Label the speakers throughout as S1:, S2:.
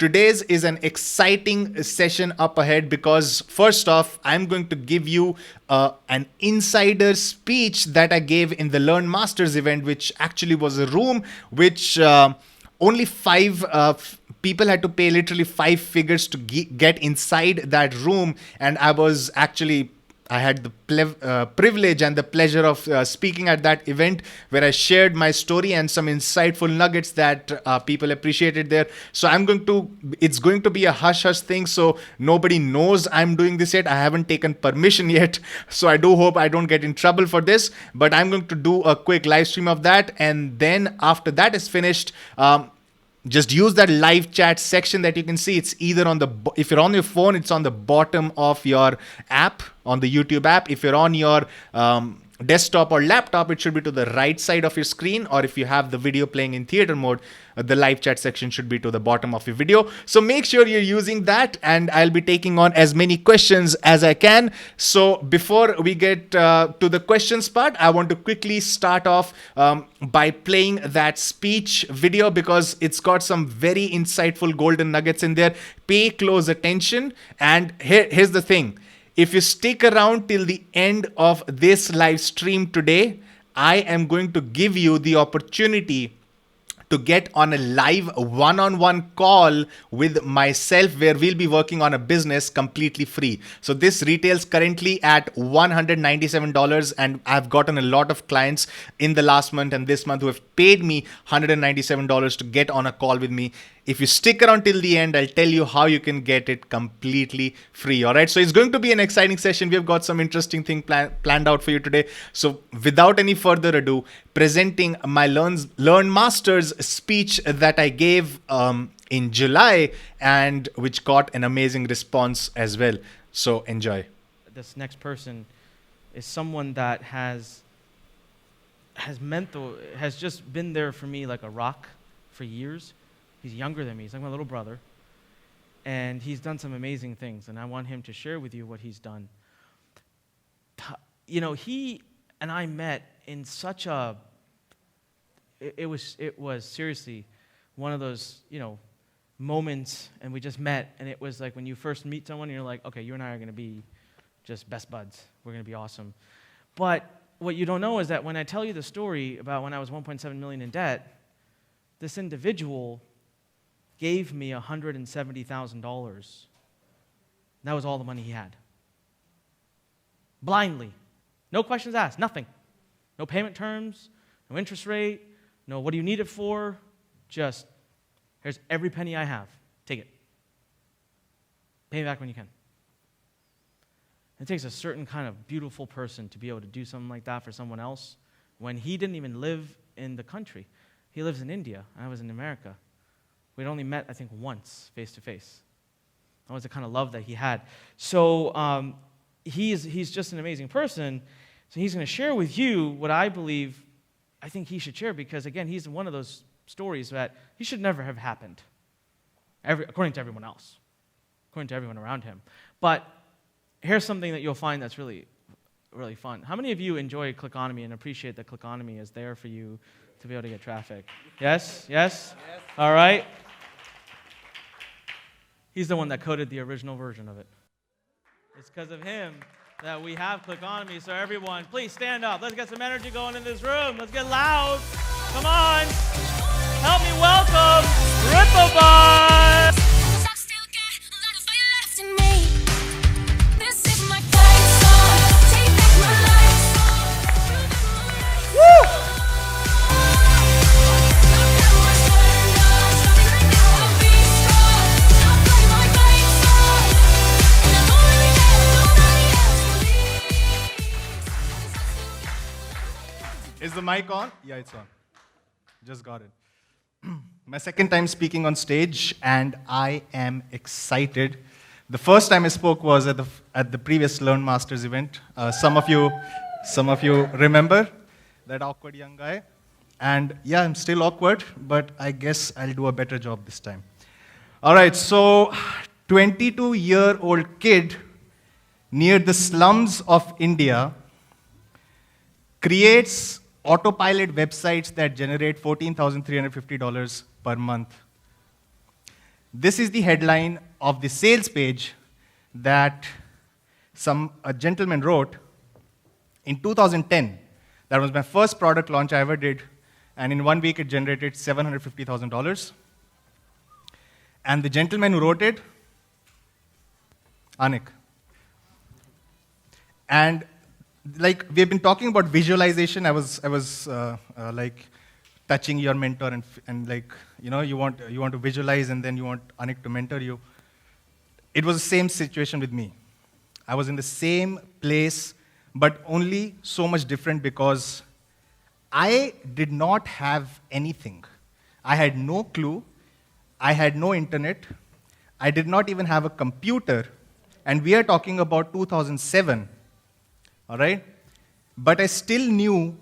S1: today's is an exciting session up ahead because first off, I'm going to give you an insider speech that I gave in the Learn Masters event, which actually was a room which only five people had to pay literally five figures to get inside that room, and I had the privilege and the pleasure of speaking at that event where I shared my story and some insightful nuggets that people appreciated there. So it's going to be a hush hush thing. So nobody knows I'm doing this yet. I haven't taken permission yet. So I do hope I don't get in trouble for this. But I'm going to do a quick live stream of that. And then after that is finished, just use that live chat section that you can see. It's either if you're on your phone, it's on the bottom of your app, on the YouTube app. If you're on your desktop or laptop, it should be to the right side of your screen. Or if you have the video playing in theater mode, the live chat section should be to the bottom of your video. So make sure you're using that, and I'll be taking on as many questions as I can. So before we get to the questions part, I want to quickly start off by playing that speech video because it's got some very insightful golden nuggets in there. Pay close attention. And here's the thing. If you stick around till the end of this live stream today, I am going to give you the opportunity to get on a live one-on-one call with myself where we'll be working on a business completely free. So this retails currently at $197, and I've gotten a lot of clients in the last month and this month who have paid me $197 to get on a call with me. If you stick around till the end, I'll tell you how you can get it completely free. All right. So it's going to be an exciting session. We've got some interesting things planned out for you today. So without any further ado, presenting my Learn Masters speech that I gave in July and which got an amazing response as well. So enjoy.
S2: This next person is someone that has just been there for me like a rock for years. He's younger than me. He's like my little brother. And he's done some amazing things, and I want him to share with you what he's done. You know, he and I met in such a... It was seriously one of those, moments, and we just met, and it was like when you first meet someone, and you're like, okay, you and I are going to be just best buds. We're going to be awesome. But what you don't know is that when I tell you the story about when I was $1.7 million in debt, this individual gave me $170,000. That was all the money he had. Blindly. No questions asked, nothing. No payment terms, no interest rate, no what do you need it for, just here's every penny I have, take it. Pay me back when you can. It takes a certain kind of beautiful person to be able to do something like that for someone else when he didn't even live in the country. He lives in India, I was in America. We'd only met, I think, once, face to face. That was the kind of love that he had. So he's just an amazing person. So he's going to share with you what I think he should share because, again, he's one of those stories that he should never have happened, according to everyone else, according to everyone around him. But here's something that you'll find that's really, really fun. How many of you enjoy Clickonomy and appreciate that Clickonomy is there for you to be able to get traffic? Yes? Yes? All right. He's the one that coded the original version of it. It's because of him that we have Clickonomy. So everyone, please stand up. Let's get some energy going in this room. Let's get loud. Come on. Help me welcome Rippabot.
S1: Is the mic on? Yeah, it's on. Just got it. My second time speaking on stage, and I am excited. The first time I spoke was at the previous Learn Masters event. Some of you remember that awkward young guy. And yeah, I'm still awkward, but I guess I'll do a better job this time. All right, so 22-year-old kid near the slums of India creates autopilot websites that generate $14,350 per month. This is the headline of the sales page that a gentleman wrote in 2010. That was my first product launch I ever did, and in 1 week it generated $750,000. And the gentleman who wrote it, Anik. And like we've been talking about visualization, I was like touching your mentor and like you want to visualize and then you want Anik to mentor you. It was the same situation with me. I was in the same place, but only so much different because I did not have anything. I had no clue. I had no internet. I did not even have a computer. And we are talking about 2007, all right? But I still knew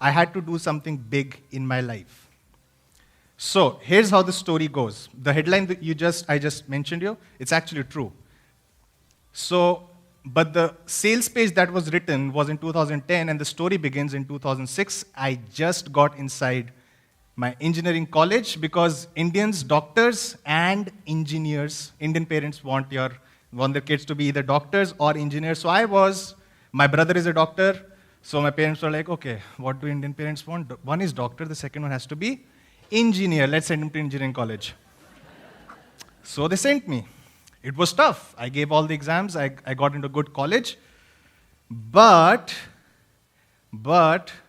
S1: I had to do something big in my life. So here's how the story goes. The headline that I just mentioned you, it's actually true. So, but the sales page that was written was in 2010, and the story begins in 2006. I just got inside my engineering college because Indians, doctors and engineers, Indian parents want their kids to be either doctors or engineers. So my brother is a doctor, so my parents were like, okay, what do Indian parents want? One is doctor, the second one has to be engineer. Let's send him to engineering college. So they sent me. It was tough. I gave all the exams. I got into a good college. But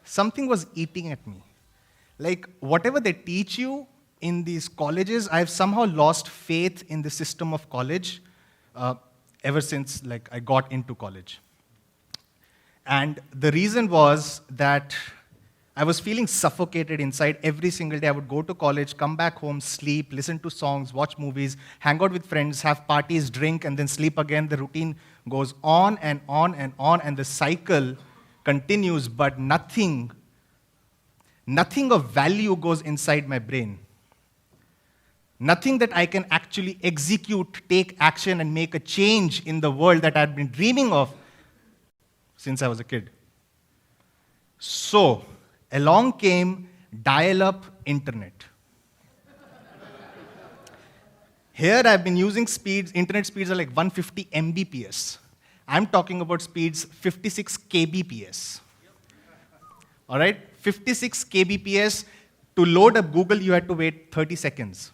S1: something was eating at me. Like, whatever they teach you in these colleges, I've somehow lost faith in the system of college ever since like I got into college. And the reason was that I was feeling suffocated inside every single day. I would go to college, come back home, sleep, listen to songs, watch movies, hang out with friends, have parties, drink, and then sleep again. The routine goes on and on and on, and the cycle continues, but nothing of value goes inside my brain. Nothing that I can actually execute, take action, and make a change in the world that I've been dreaming of since I was a kid. So, along came dial-up internet. Here I've been using internet speeds are like 150 Mbps. I'm talking about speeds 56 Kbps. All right? 56 Kbps. To load up Google, you had to wait 30 seconds.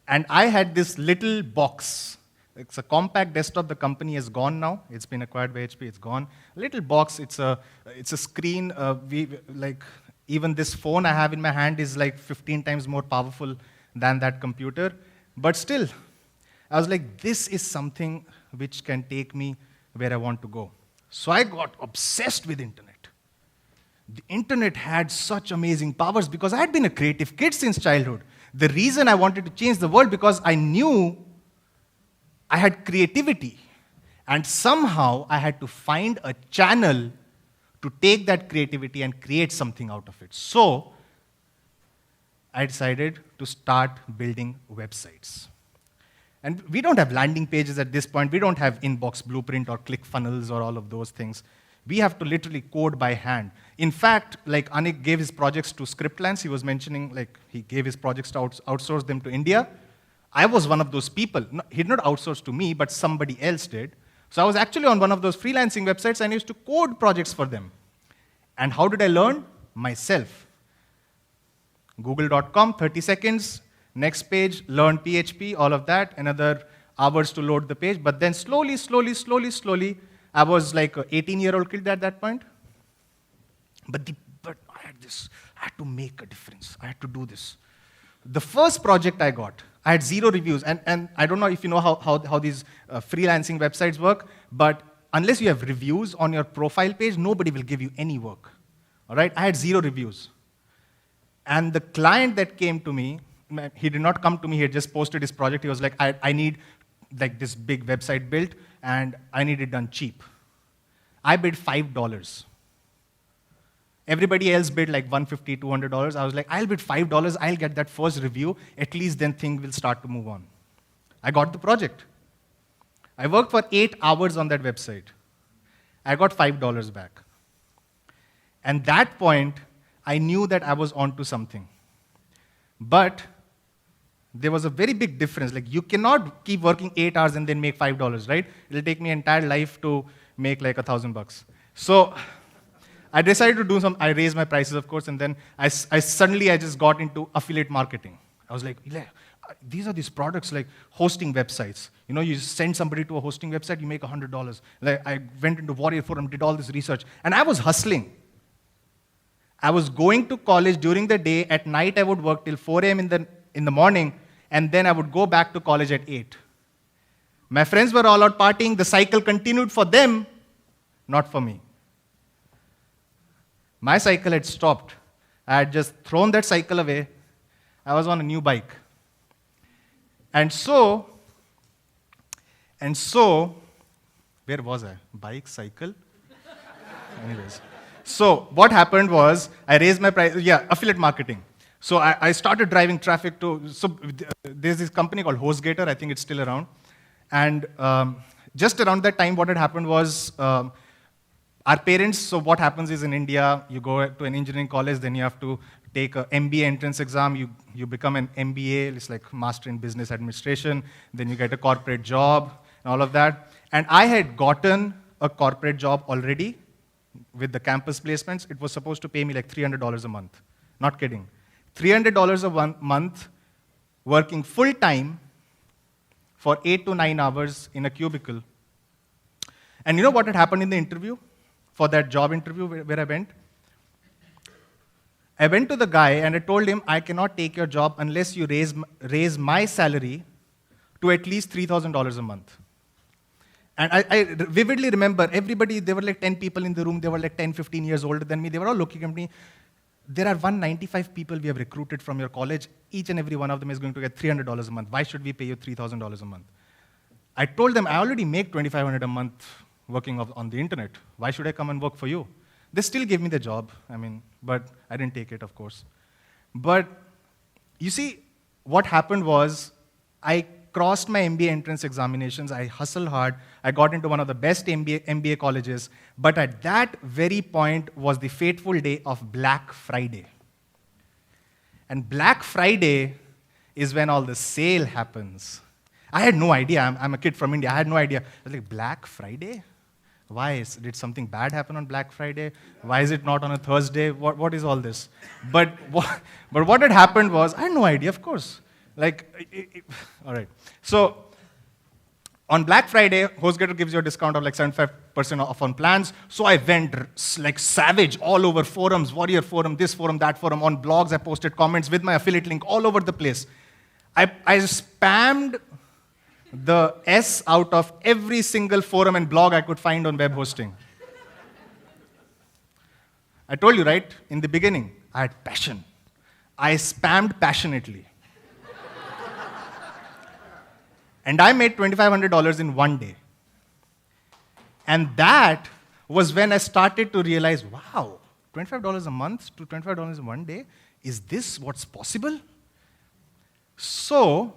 S1: And I had this little box. It's a compact desktop. The company is gone now. It's been acquired by HP. It's gone. Little box. It's a screen. Even this phone I have in my hand is like 15 times more powerful than that computer. But still, I was like, this is something which can take me where I want to go. So I got obsessed with internet. The internet had such amazing powers because I had been a creative kid since childhood. The reason I wanted to change the world because I knew I had creativity. And somehow I had to find a channel to take that creativity and create something out of it. So I decided to start building websites. And we don't have landing pages at this point. We don't have Inbox Blueprint or ClickFunnels or all of those things. We have to literally code by hand. In fact, like Anik gave his projects to Scriptlance. He was mentioning like he gave his projects to outsource them to India. I was one of those people. No, he did not outsource to me, but somebody else did. So I was actually on one of those freelancing websites and I used to code projects for them. And how did I learn? Myself. Google.com, 30 seconds. Next page, learn PHP, all of that. Another hours to load the page. But then slowly, I was like an 18-year-old kid at that point. But I had to make a difference. I had to do this. The first project I got, I had 0 reviews. And I don't know if you know how these freelancing websites work, but unless you have reviews on your profile page, nobody will give you any work. All right? I had 0 reviews. And the client that came to me, he did not come to me, he had just posted his project. He was like, I need like this big website built, and I need it done cheap. I bid $5. Everybody else bid like $150, $200. I was like, I'll bid $5, I'll get that first review, at least then things will start to move on. I got the project. I worked for 8 hours on that website. I got $5 back. And that point, I knew that I was onto something. But There was a very big difference. Like, you cannot keep working 8 hours and then make $5, right? It'll take me entire life to make like $1,000. So I decided to do I raised my prices, of course, and then I suddenly just got into affiliate marketing. I was like, these are these products like hosting websites. You know, you send somebody to a hosting website, you make $100. Like, I went into Warrior Forum, did all this research, and I was hustling. I was going to college during the day. At night, I would work till 4 a.m. in the morning, and then I would go back to college at 8. My friends were all out partying. The cycle continued for them, not for me. My cycle had stopped. I had just thrown that cycle away. I was on a new bike. And so, where was I? Bike, cycle? Anyways. So what happened was, I raised my price, affiliate marketing. So I started driving traffic there's this company called HostGator, I think it's still around. And just around that time, what had happened was, our parents, so what happens is in India, you go to an engineering college, then you have to take an MBA entrance exam, you become an MBA, it's like Master in Business Administration, then you get a corporate job, and all of that. And I had gotten a corporate job already with the campus placements. It was supposed to pay me like $300 a month. Not kidding. $300 a month, working full time for 8 to 9 hours in a cubicle. And you know what had happened in the interview? For that job interview where I went? I went to the guy and I told him, I cannot take your job unless you raise my salary to at least $3,000 a month. And I vividly remember everybody, there were like 10 people in the room, they were like 10, 15 years older than me. They were all looking at me. There are 195 people we have recruited from your college. Each and every one of them is going to get $300 a month. Why should we pay you $3,000 a month? I told them, I already make $2,500 a month working on the internet. Why should I come and work for you? They still gave me the job, but I didn't take it, of course. But you see, what happened was, I crossed my MBA entrance examinations, I hustled hard, I got into one of the best MBA colleges, but at that very point was the fateful day of Black Friday. And Black Friday is when all the sale happens. I had no idea, I'm a kid from India, I had no idea. I was like, Black Friday? Why? Did something bad happen on Black Friday? Why is it not on a Thursday? What is all this? But what had happened was, I had no idea, of course. All right. So on Black Friday, HostGator gives you a discount of like 75% off on plans. So I went like savage all over forums, Warrior Forum, this forum, that forum, on blogs. I posted comments with my affiliate link all over the place. I spammed the S out of every single forum and blog I could find on web hosting. I told you, right? In the beginning, I had passion. I spammed passionately. And I made $2,500 in one day. And that was when I started to realize, wow, $25 a month to $25 in one day? Is this what's possible? So,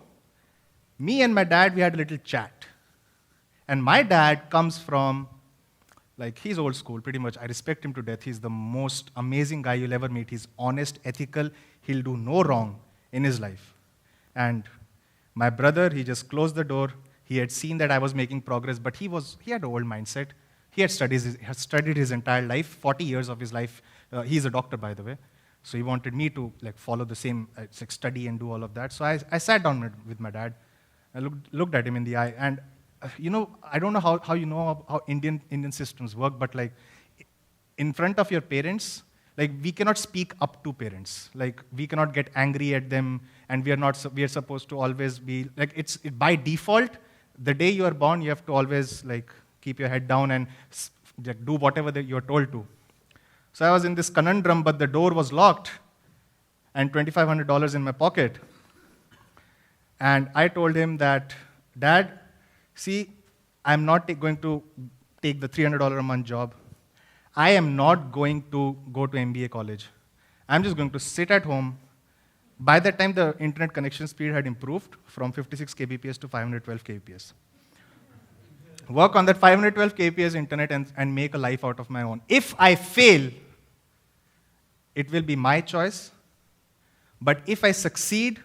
S1: me and my dad, we had a little chat. And my dad comes from, he's old school, pretty much. I respect him to death. He's the most amazing guy you'll ever meet. He's honest, ethical. He'll do no wrong in his life. And my brother, he just closed the door. He had seen that I was making progress, but he had an old mindset. He had studied his entire life, 40 years of his life. He's a doctor, by the way. So he wanted me to follow the same, study and do all of that. So I sat down with my dad. I looked at him in the eye, and I don't know how you know how Indian systems work, but in front of your parents, we cannot speak up to parents. We cannot get angry at them, and we are supposed to always be it's by default. The day you are born, you have to always keep your head down and do whatever you are told to. So I was in this conundrum, but the door was locked, and $2,500 in my pocket. And I told him that, Dad, see, I'm not going to take the $300 a month job. I am not going to go to MBA college. I'm just going to sit at home. By that time, the internet connection speed had improved from 56 kbps to 512 kbps. Work on that 512 kbps internet and make a life out of my own. If I fail, it will be my choice. But if I succeed,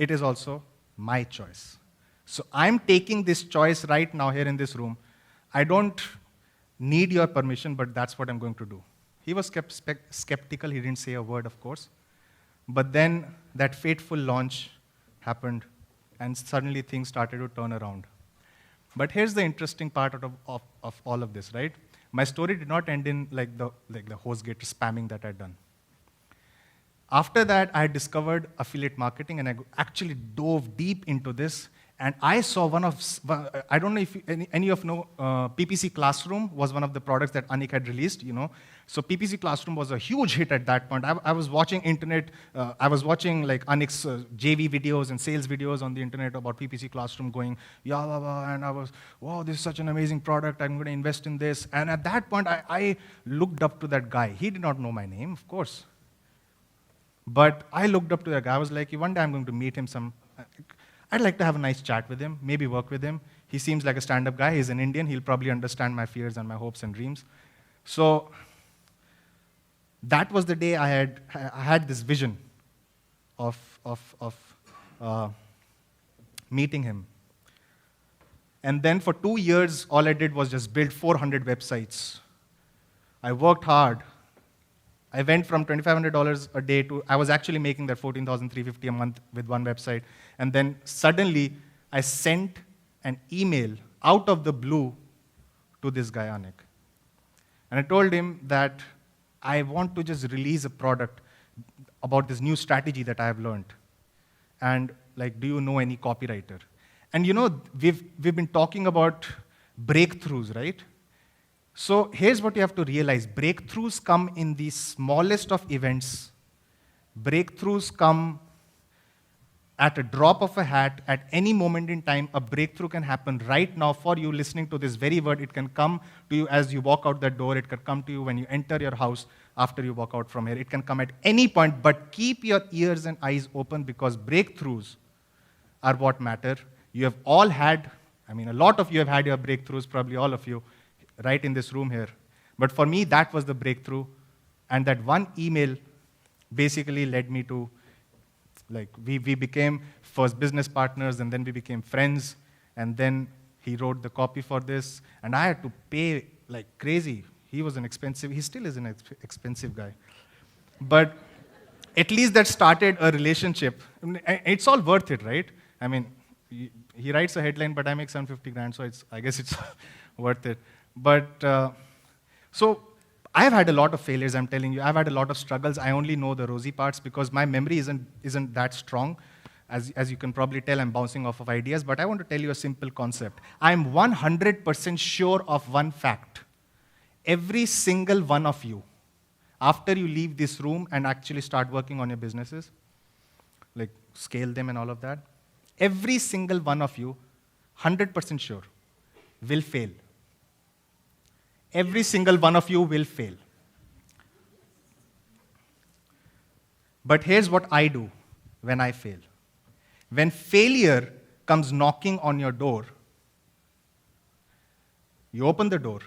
S3: it is also my choice. So I'm taking this choice right now here in this room. I don't need your permission, but that's what I'm going to do. He was skeptical. He didn't say a word, of course. But then that fateful launch happened, and suddenly things started to turn around. But here's the interesting part of all of this, right? My story did not end in like the HostGator spamming that I'd done. After that, I discovered affiliate marketing, and I actually dove deep into this. And I saw I don't know if any of you know, PPC Classroom was one of the products that Anik had released, you know. So PPC Classroom was a huge hit at that point. I was watching internet, I was watching like Anik's JV videos and sales videos on the internet about PPC Classroom going, yeah, blah, blah, and I was, wow, this is such an amazing product, I'm going to invest in this. And at that point, I looked up to that guy. He did not know my name, of course. But I looked up to that guy. I was like, one day I'm going to meet him I'd like to have a nice chat with him, maybe work with him. He seems like a stand-up guy. He's an Indian. He'll probably understand my fears and my hopes and dreams. So that was the day I had this vision of meeting him. And then for 2 years, all I did was just build 400 websites. I worked hard. I went from $2,500 a day to, I was actually making that $14,350 a month with one website. And then suddenly, I sent an email out of the blue to this guy, Anik. And I told him that I want to just release a product about this new strategy that I have learned. And like, do you know any copywriter? And you know, we've been talking about breakthroughs, right? So here's what you have to realize. Breakthroughs come in the smallest of events. Breakthroughs come at a drop of a hat. At any moment in time, a breakthrough can happen right now for you listening to this very word. It can come to you as you walk out that door. It can come to you when you enter your house after you walk out from here. It can come at any point, but keep your ears and eyes open because breakthroughs are what matter. You have all had, a lot of you have had your breakthroughs, probably all of you, right in this room here. But for me, that was the breakthrough. And that one email basically led me to, like, we became first business partners, and then we became friends. And then he wrote the copy for this. And I had to pay like crazy. He still is an expensive guy. But at least that started a relationship. It's all worth it, right? He writes a headline, but I make $750,000, so I guess it's worth it. But so I've had a lot of failures, I'm telling you. I've had a lot of struggles. I only know the rosy parts because my memory isn't that strong. As you can probably tell, I'm bouncing off of ideas, but I want to tell you a simple concept. I'm 100% sure of one fact. Every single one of you, after you leave this room and actually start working on your businesses, like scale them and all of that, every single one of you, 100% sure, will fail. Every single one of you will fail. But here's what I do when I fail. When failure comes knocking on your door, you open the door,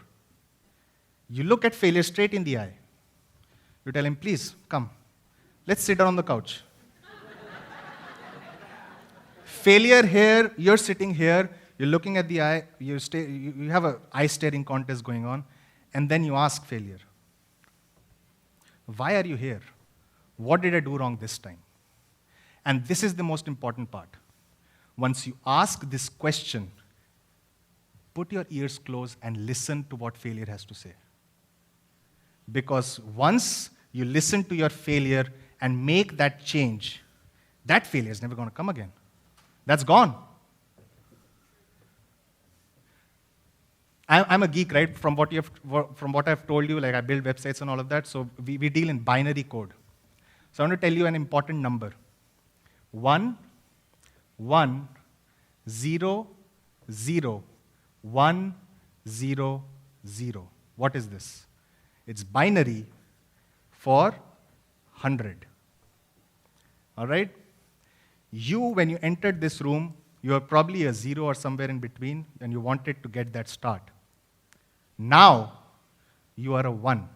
S3: you look at failure straight in the eye. You tell him, please, come. Let's sit down on the couch. Failure here, you're sitting here, you're looking at the eye, you have an eye-staring contest going on, and then you ask failure, why are you here? What did I do wrong this time? And this is the most important part. Once you ask this question, put your ears closed and listen to what failure has to say. Because once you listen to your failure and make that change, that failure is never going to come again. That's gone. I'm a geek, right? From what I've told you, like I build websites and all of that, so we deal in binary code. So I want to tell you an important number. 1, 1, 0, 0, 1, 0, 0. What is this? It's binary for 100. All right? When you entered this room, you are probably a 0 or somewhere in between, and you wanted to get that start. Now, you are a 1.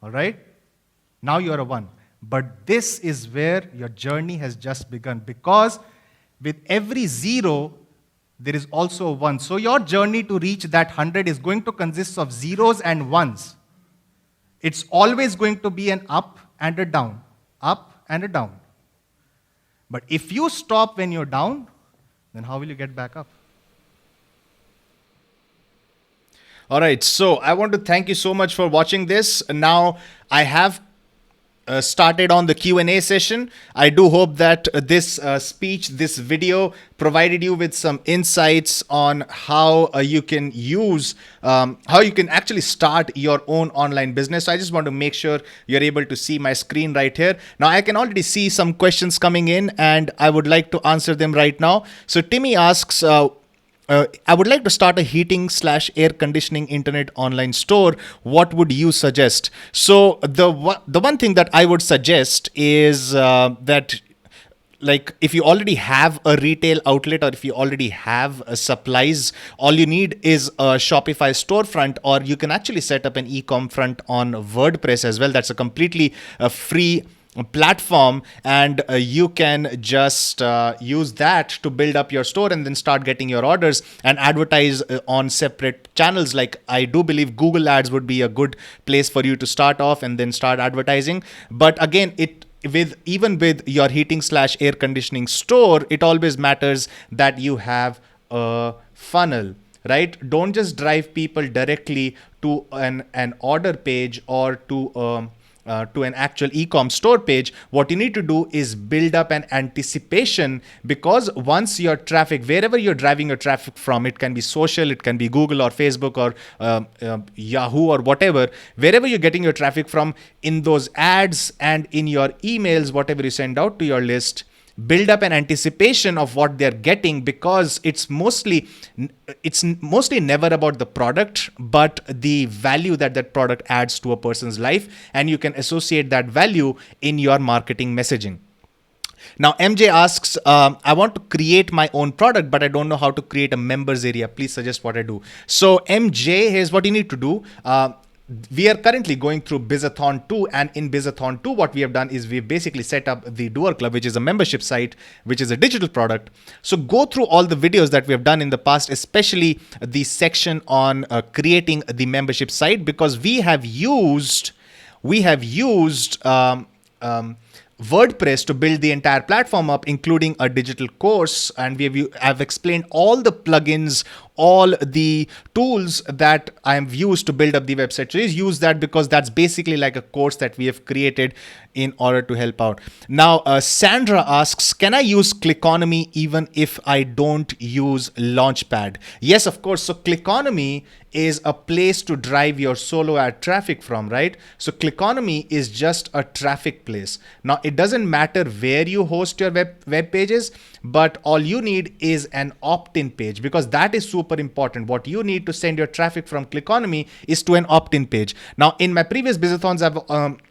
S3: All right? Now you are a 1. But this is where your journey has just begun, because with every zero, there is also a one. So your journey to reach that 100 is going to consist of zeros and ones. It's always going to be an up and a down, up and a down. But if you stop when you're down, then how will you get back up?
S1: All right, so I want to thank you so much for watching this. Now I have started on the Q&A session. I do hope that this speech, this video provided you with some insights on how you can use, how you can actually start your own online business. So I just want to make sure you're able to see my screen right here. Now I can already see some questions coming in and I would like to answer them right now. So Timmy asks, I would like to start a heating/air conditioning internet online store. What would you suggest? So the one thing that I would suggest is that, like, if you already have a retail outlet or if you already have supplies, all you need is a Shopify storefront, or you can actually set up an e-com front on WordPress as well. That's a completely free platform, and you can just use that to build up your store and then start getting your orders and advertise on separate channels. Like, I do believe Google Ads would be a good place for you to start off and then start advertising. But again, even with your heating/air conditioning store, it always matters that you have a funnel, right? Don't just drive people directly to an order page or to an actual e-com store page. What you need to do is build up an anticipation, because once your traffic, wherever you're driving your traffic from, it can be social, it can be Google or Facebook or Yahoo or whatever, wherever you're getting your traffic from, in those ads and in your emails, whatever you send out to your list, build up an anticipation of what they're getting, because it's mostly never about the product, but the value that that product adds to a person's life, and you can associate that value in your marketing messaging. Now, MJ asks, I want to create my own product, but I don't know how to create a members area. Please suggest what I do. So MJ, here's what you need to do. We are currently going through Bizathon 2, and in Bizathon 2, what we have done is we've basically set up the Doer Club, which is a membership site, which is a digital product. So go through all the videos that we have done in the past, especially the section on creating the membership site, because we have used WordPress to build the entire platform up, including a digital course, and I've explained all the plugins, all the tools that I've used to build up the website. So just use that, because that's basically like a course that we have created in order to help out. Now, Sandra asks, can I use Clickonomy even if I don't use Launchpad? Yes, of course. So Clickonomy is a place to drive your solo ad traffic from, right? So Clickonomy is just a traffic place. Now, it doesn't matter where you host your web pages, but all you need is an opt-in page, because that is super important. What you need to send your traffic from Clickonomy is to an opt-in page. Now, in my previous Bizathons, I've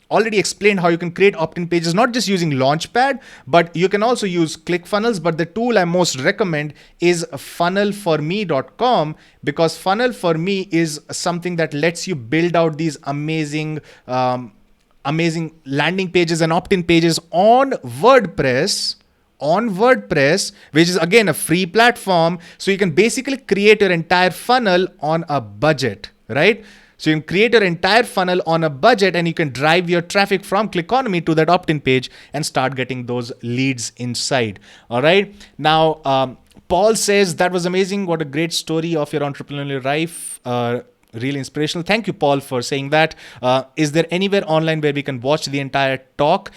S1: already explained how you can create opt-in pages, not just using Launchpad, but you can also use ClickFunnels. But the tool I most recommend is funnelforme.com, because Funnel4Me is something that lets you build out these amazing landing pages and opt-in pages on WordPress, which is again a free platform. So you can basically create your entire funnel on a budget, right? So you can create your entire funnel on a budget, and you can drive your traffic from Clickonomy to that opt-in page and start getting those leads inside. All right. Now, Paul says, that was amazing. What a great story of your entrepreneurial life. Really inspirational. Thank you, Paul, for saying that. Is there anywhere online where we can watch the entire talk?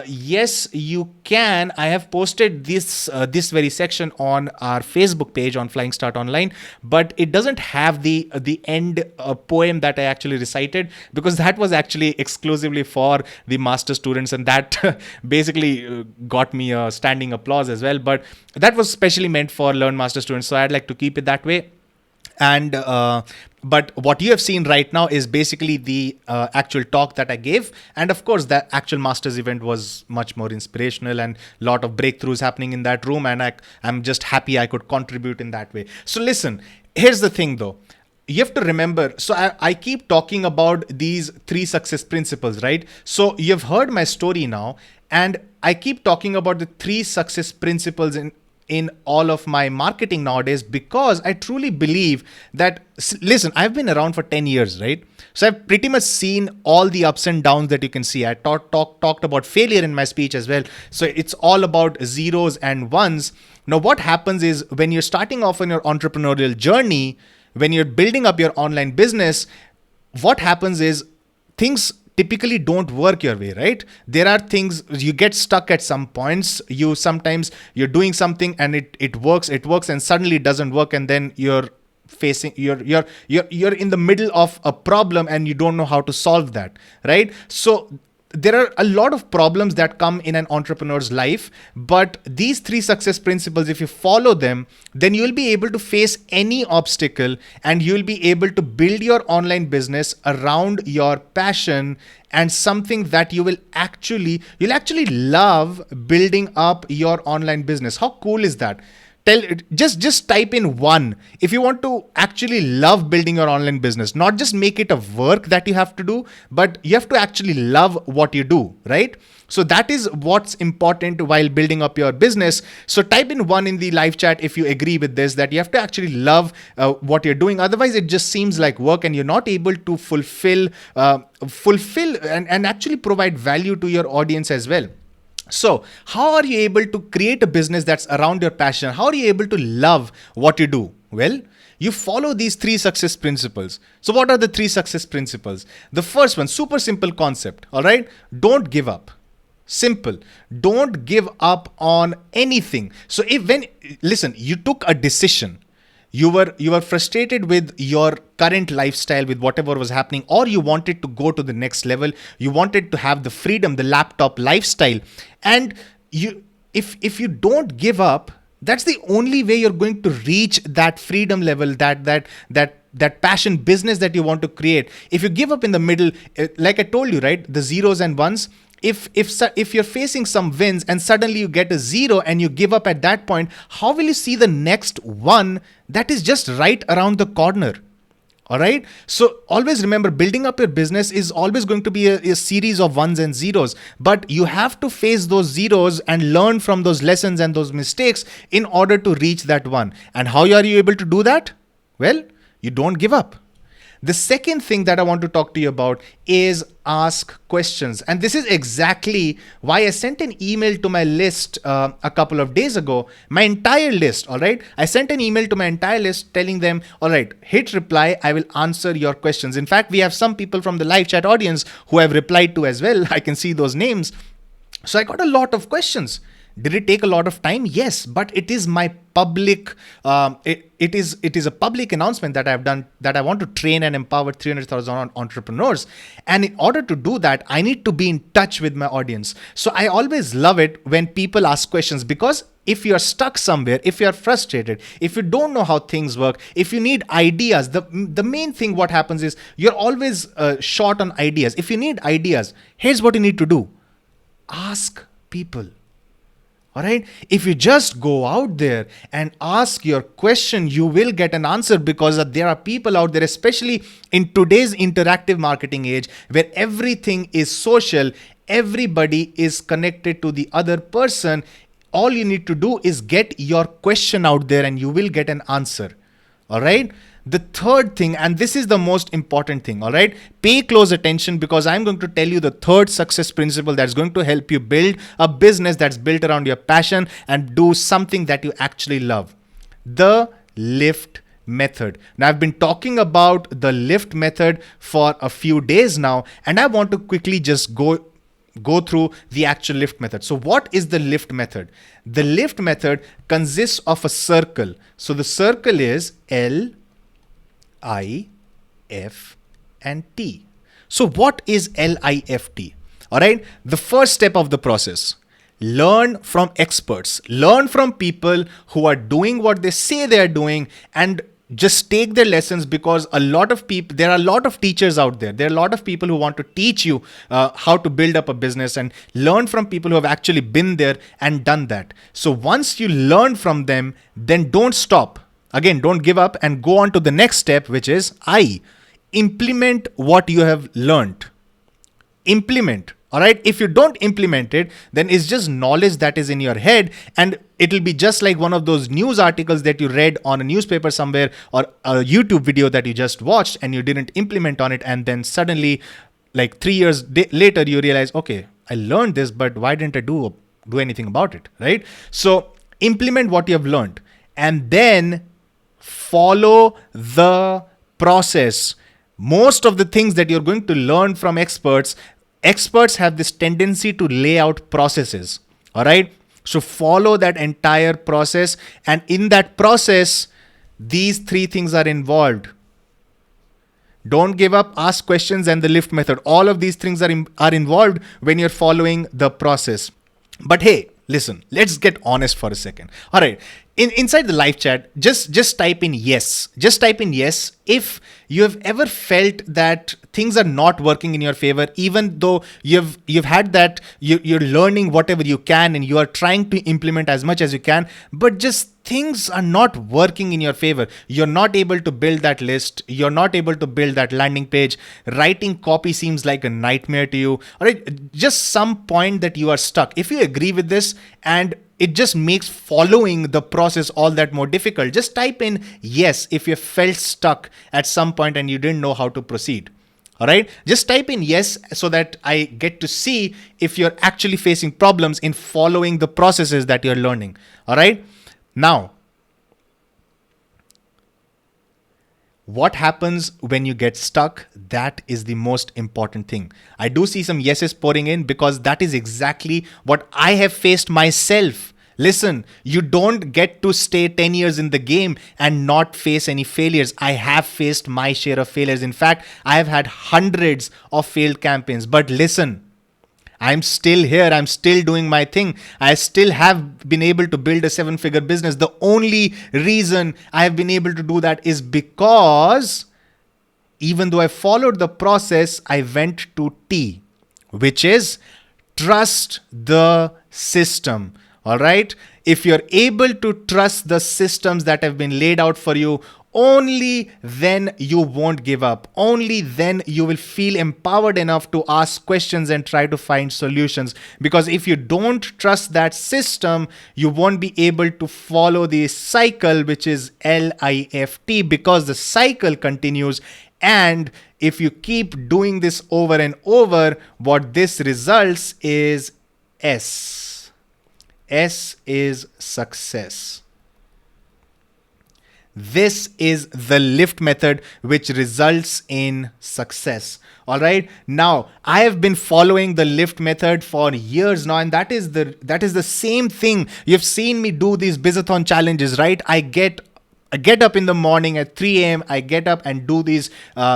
S1: Yes, you can. I have posted this very section on our Facebook page on Flying Start Online, but it doesn't have the end poem that I actually recited, because that was actually exclusively for the master students, and that basically got me a standing applause as well. But that was specially meant for Learn Master students, so I'd like to keep it that way. And but what you have seen right now is basically the actual talk that I gave. And of course, the actual Masters event was much more inspirational and a lot of breakthroughs happening in that room. And I'm just happy I could contribute in that way. So listen, here's the thing though. you have to remember, so I keep talking about these 3 success principles, right? So you've heard my story now, and I keep talking about the 3 success principles in all of my marketing nowadays, because I truly believe that, listen, I've been around for 10 years, right? So I've pretty much seen all the ups and downs that you can see. I talked about failure in my speech as well. So it's all about zeros and ones. Now, what happens is, when you're starting off on your entrepreneurial journey, when you're building up your online business, what happens is things typically don't work your way, right? There are things, you get stuck at some points. Sometimes you're doing something and it works, and suddenly it doesn't work, and then you're in the middle of a problem and you don't know how to solve that, right? So there are a lot of problems that come in an entrepreneur's life, but these 3 success principles, if you follow them, then you'll be able to face any obstacle, and you'll be able to build your online business around your passion, and something that you'll actually love building up your online business. How cool is that? Just type in 1 if you want to actually love building your online business. Not just make it a work that you have to do, but you have to actually love what you do, right? So that is what's important while building up your business. So type in 1 in the live chat if you agree with this, that you have to actually love what you're doing. Otherwise, it just seems like work, and you're not able to fulfill and actually provide value to your audience as well. So how are you able to create a business that's around your passion? How are you able to love what you do? Well, you follow these 3 success principles. So what are the 3 success principles? The first one, super simple concept. All right. Don't give up. Simple. Don't give up on anything. So listen, you took a decision. You were frustrated with your current lifestyle, with whatever was happening, or you wanted to go to the next level. You wanted to have the freedom, the laptop lifestyle. And if you don't give up, that's the only way you're going to reach that freedom level, that passion business that you want to create. If you give up in the middle, like I told you, right, the zeros and ones, if you're facing some wins and suddenly you get a 0 and you give up at that point, how will you see the next 1 that is just right around the corner? All right. So always remember, building up your business is always going to be a series of ones and zeros, but you have to face those zeros and learn from those lessons and those mistakes in order to reach that 1. And how are you able to do that? Well, you don't give up. The second thing that I want to talk to you about is ask questions. And this is exactly why I sent an email to my list a couple of days ago, my entire list. All right. I sent an email to my entire list telling them, all right, hit reply. I will answer your questions. In fact, we have some people from the live chat audience who have replied to as well. I can see those names. So I got a lot of questions. Did it take a lot of time? Yes, but it is my public, it is a public announcement that I've done, that I want to train and empower 300,000 entrepreneurs. And in order to do that, I need to be in touch with my audience. So I always love it when people ask questions, because if you're stuck somewhere, if you're frustrated, if you don't know how things work, if you need ideas, the main thing what happens is you're always short on ideas. If you need ideas, here's what you need to do. Ask people. All right. If you just go out there and ask your question, you will get an answer, because there are people out there, especially in today's interactive marketing age, where everything is social, everybody is connected to the other person. All you need to do is get your question out there and you will get an answer. All right. The third thing, and this is the most important thing, all right, pay close attention, because I'm going to tell you the third success principle that's going to help you build a business that's built around your passion and do something that you actually love. The LIFT method. Now, I've been talking about the LIFT method for a few days now, and I want to quickly just go through the actual LIFT method. So what is the LIFT method? The LIFT method consists of a circle. So the circle is L, I, F, and T. So what is LIFT? All right. The first step of the process, learn from experts, learn from people who are doing what they say they're doing, and just take their lessons, because there are a lot of teachers out there. There are a lot of people who want to teach you how to build up a business, and learn from people who have actually been there and done that. So once you learn from them, then don't stop. Again, don't give up and go on to the next step, which is I. Implement what you have learned. Implement. All right. If you don't implement it, then it's just knowledge that is in your head, and it'll be just like one of those news articles that you read on a newspaper somewhere, or a YouTube video that you just watched and you didn't implement on it. And then suddenly, like 3 years later, you realize, okay, I learned this, but why didn't I do anything about it? Right. So implement what you have learned and then follow the process. Most of the things that you're going to learn from experts have this tendency to lay out processes. All right. So follow that entire process. And in that process, these 3 things are involved. Don't give up, ask questions, and the lift method. All of these things are involved when you're following the process. But hey, listen, let's get honest for a second. All right. Inside the live chat, just type in yes. Just type in yes if you have ever felt that things are not working in your favor, even though you've had that you're learning whatever you can and you are trying to implement as much as you can, but just things are not working in your favor. You're not able to build that list. You're not able to build that landing page. Writing copy seems like a nightmare to you. All right, just some point that you are stuck. If you agree with this and it just makes following the process all that more difficult, just type in yes if you felt stuck at some point and you didn't know how to proceed. All right, just type in yes so that I get to see if you're actually facing problems in following the processes that you're learning. All right, now what happens when you get stuck? That is the most important thing. I do see some yeses pouring in because that is exactly what I have faced myself. Listen, you don't get to stay 10 years in the game and not face any failures. I have faced my share of failures. In fact, I have had hundreds of failed campaigns. But listen, I'm still here. I'm still doing my thing. I still have been able to build a 7-figure business. The only reason I have been able to do that is because even though I followed the process, I went to T, which is trust the system. All right. If you're able to trust the systems that have been laid out for you, only then you won't give up. Only then you will feel empowered enough to ask questions and try to find solutions. Because if you don't trust that system, you won't be able to follow the cycle, which is LIFT, because the cycle continues. And if you keep doing this over and over, what this results is S. S is success. This is the lift method, which results in success. All right. Now, I have been following the lift method for years now, and that is the same thing. You've seen me do these Bizathon challenges, right? I get up in the morning at 3 a.m. I get up and do these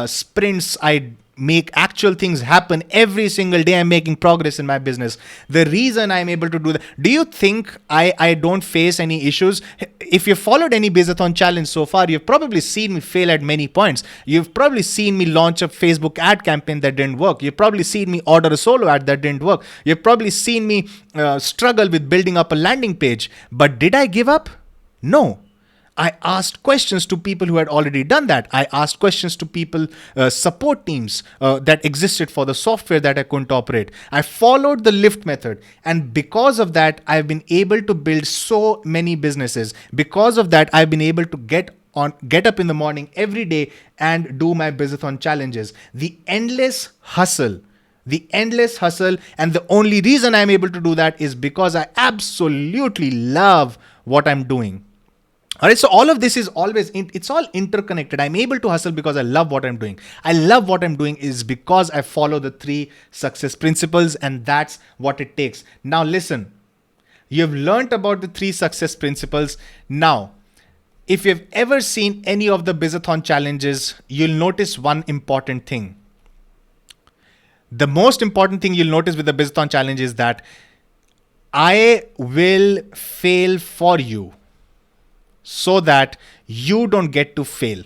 S1: sprints. I make actual things happen every single day. I'm making progress in my business. The reason I'm able to do that, do you think I don't face any issues? If you've followed any Bizathon challenge so far, you've probably seen me fail at many points. You've probably seen me launch a Facebook ad campaign that didn't work. You've probably seen me order a solo ad that didn't work. You've probably seen me struggle with building up a landing page. But did I give up? No. I asked questions to people who had already done that. I asked questions to people, support teams that existed for the software that I couldn't operate. I followed the lift method. And because of that, I've been able to build so many businesses. Because of that, I've been able to get up in the morning every day and do my Bizathon challenges. The endless hustle. And the only reason I'm able to do that is because I absolutely love what I'm doing. All right, so all of this is always, it's all interconnected. I'm able to hustle because I love what I'm doing. I love what I'm doing is because I follow the 3 success principles, and that's what it takes. Now listen, you've learned about the 3 success principles. Now, if you've ever seen any of the Bizathon challenges, you'll notice one important thing. The most important thing you'll notice with the Bizathon challenge is that I will fail for you, so that you don't get to fail.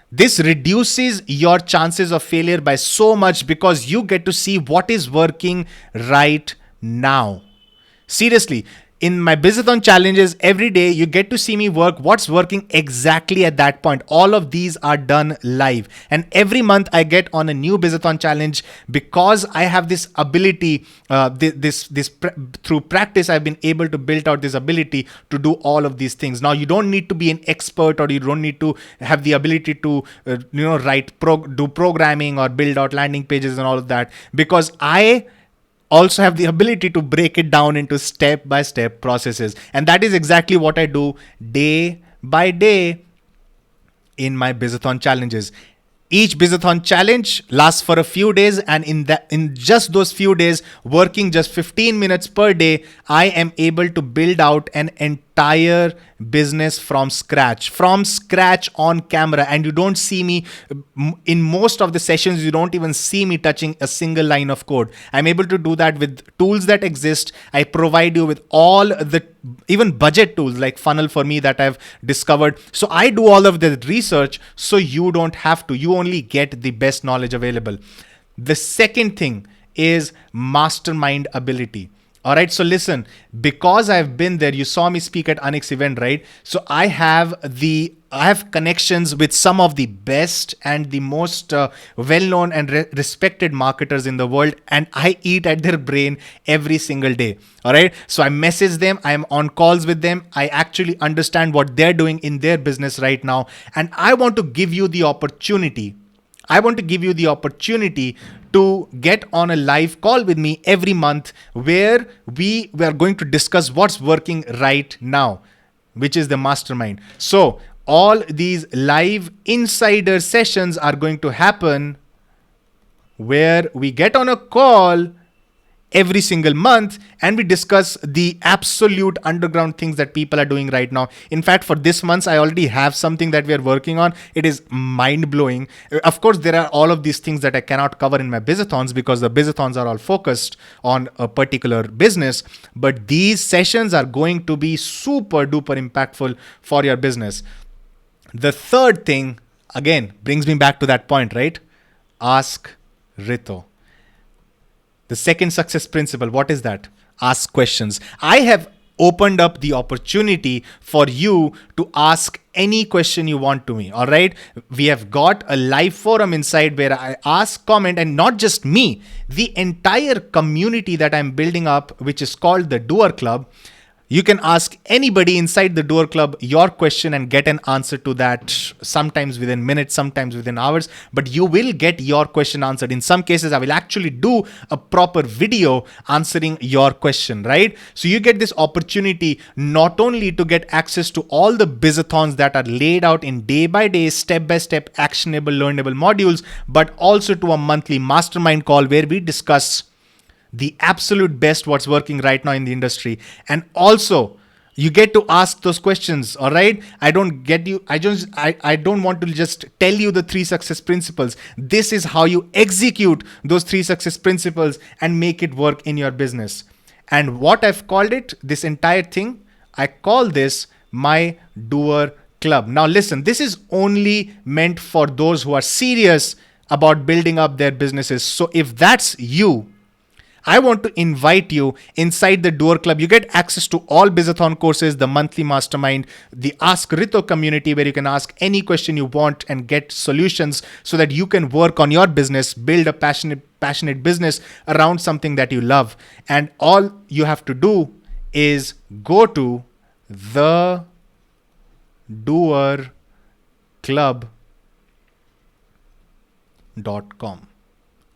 S1: This reduces your chances of failure by so much because you get to see what is working right now. Seriously, in my Businessathon challenges every day, you get to see me work what's working exactly at that point. All of these are done live. And every month I get on a new Businessathon challenge because I have this ability, through practice, I've been able to build out this ability to do all of these things. Now, you don't need to be an expert, or you don't need to have the ability to, do programming or build out landing pages and all of that, because I also have the ability to break it down into step-by-step processes. And that is exactly what I do day by day in my Businessathon challenges. Each Businessathon challenge lasts for a few days, and in just those few days, working just 15 minutes per day, I am able to build out an entire business from scratch on camera. And you don't see me in most of the sessions, you don't even see me touching a single line of code. I'm able to do that with tools that exist. I provide you with all the even budget tools like Funnel for Me that I've discovered. So I do all of the research, so you don't have to. You only get the best knowledge available. The second thing is mastermind ability. All right, so listen, because I've been there, you saw me speak at Onyx event, right? So I have connections with some of the best and the most well-known and respected marketers in the world, and I eat at their brain every single day. All right, so I message them, I'm on calls with them, I actually understand what they're doing in their business right now, and I want to give you the opportunity to get on a live call with me every month, where we are going to discuss what's working right now, which is the mastermind. So all these live insider sessions are going to happen where we get on a call every single month and we discuss the absolute underground things that people are doing right now. In fact, for this month, I already have something that we are working on. It is mind blowing. Of course, there are all of these things that I cannot cover in my Businessathons because the Businessathons are all focused on a particular business. But these sessions are going to be super duper impactful for your business. The third thing, again, brings me back to that point, right? Ask Rito. The second success principle, what is that? Ask questions. I have opened up the opportunity for you to ask any question you want to me. All right. We have got a live forum inside where I ask, comment, and not just me, the entire community that I'm building up, which is called the Doer Club. You can ask anybody inside the Doer Club your question and get an answer to that, sometimes within minutes, sometimes within hours, but you will get your question answered. In some cases, I will actually do a proper video answering your question, right? So you get this opportunity not only to get access to all the Businessathons that are laid out in day-by-day, step-by-step, actionable, learnable modules, but also to a monthly mastermind call where we discuss the absolute best what's working right now in the industry. And also you get to ask those questions. All right. I don't want to just tell you the 3 success principles. This is how you execute those 3 success principles and make it work in your business. And what I've called it, this entire thing, I call this my Doer Club. Now listen, this is only meant for those who are serious about building up their businesses. So if that's you, I want to invite you inside the Doer Club. You get access to all Businessathon courses, the monthly mastermind, the Ask Rito community where you can ask any question you want and get solutions so that you can work on your business, build a passionate business around something that you love. And all you have to do is go to thedoerclub.com.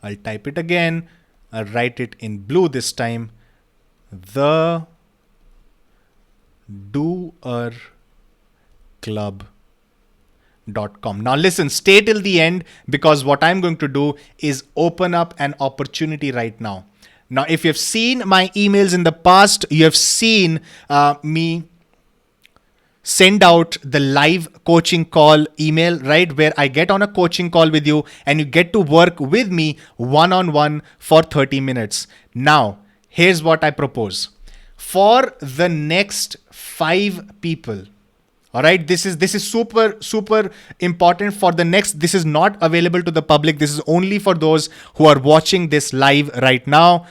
S1: I'll type it again. I'll write it in blue this time. thedoerclub.com. Now listen, stay till the end because what I'm going to do is open up an opportunity right now. Now, if you've seen my emails in the past, you have seen me send out the live coaching call email, right? Where I get on a coaching call with you and you get to work with me one-on-one for 30 minutes. Now, here's what I propose. For the next 5 people, all right, this is super, super important for the next. This is not available to the public. This is only for those who are watching this live right now.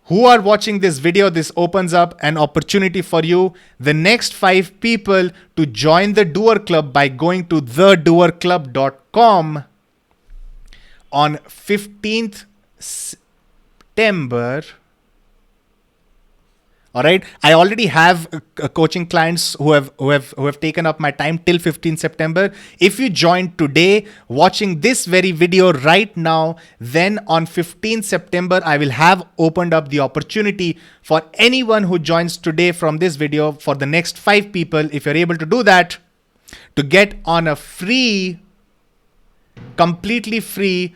S1: who are watching this video, this opens up an opportunity for you, the next 5 people, to join the Doer Club by going to thedoerclub.com on 15th September. All right. I already have coaching clients who have taken up my time till 15 September. If you join today, watching this very video right now, then on 15 September, I will have opened up the opportunity for anyone who joins today from this video, for the next 5 people, if you're able to do that, to get on a free, completely free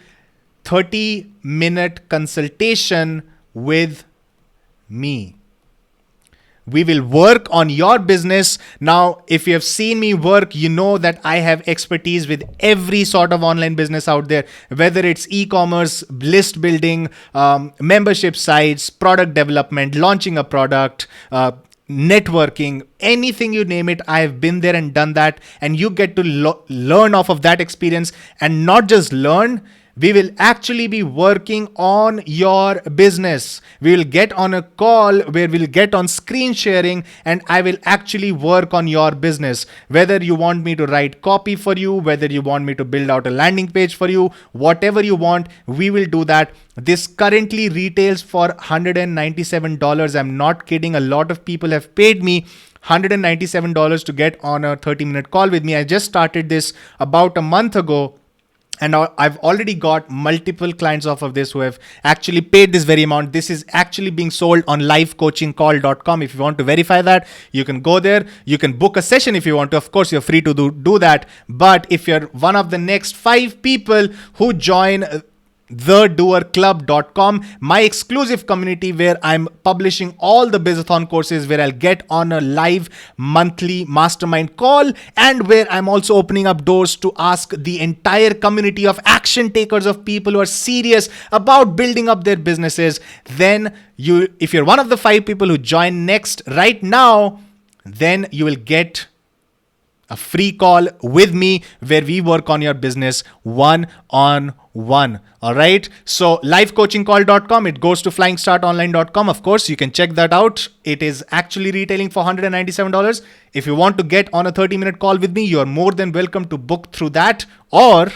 S1: 30-minute consultation with me. We will work on your business. Now, if you have seen me work, you know that I have expertise with every sort of online business out there, whether it's e-commerce, list building, membership sites, product development, launching a product, networking, anything you name it. I have been there and done that. And you get to learn off of that experience, and not just learn. We will actually be working on your business. We will get on a call where we'll get on screen sharing, and I will actually work on your business. Whether you want me to write copy for you, whether you want me to build out a landing page for you, whatever you want, we will do that. This currently retails for $197. I'm not kidding. A lot of people have paid me $197 to get on a 30-minute call with me. I just started this about a month ago. And I've already got multiple clients off of this who have actually paid this very amount. This is actually being sold on livecoachingcall.com. If you want to verify that, you can go there. You can book a session if you want to. Of course, you're free to do that. But if you're one of the next 5 people who join thedoerclub.com, my exclusive community where I'm publishing all the Bizathon courses, where I'll get on a live monthly mastermind call, and where I'm also opening up doors to ask the entire community of action takers, of people who are serious about building up their businesses. Then if you're one of the 5 people who join next right now, then you will get a free call with me where we work on your business one-on-one. All right. So livecoachingcall.com, it goes to flying-start-online.com. Of course, you can check that out. It is actually retailing for $197. If you want to get on a 30-minute call with me, you're more than welcome to book through that, or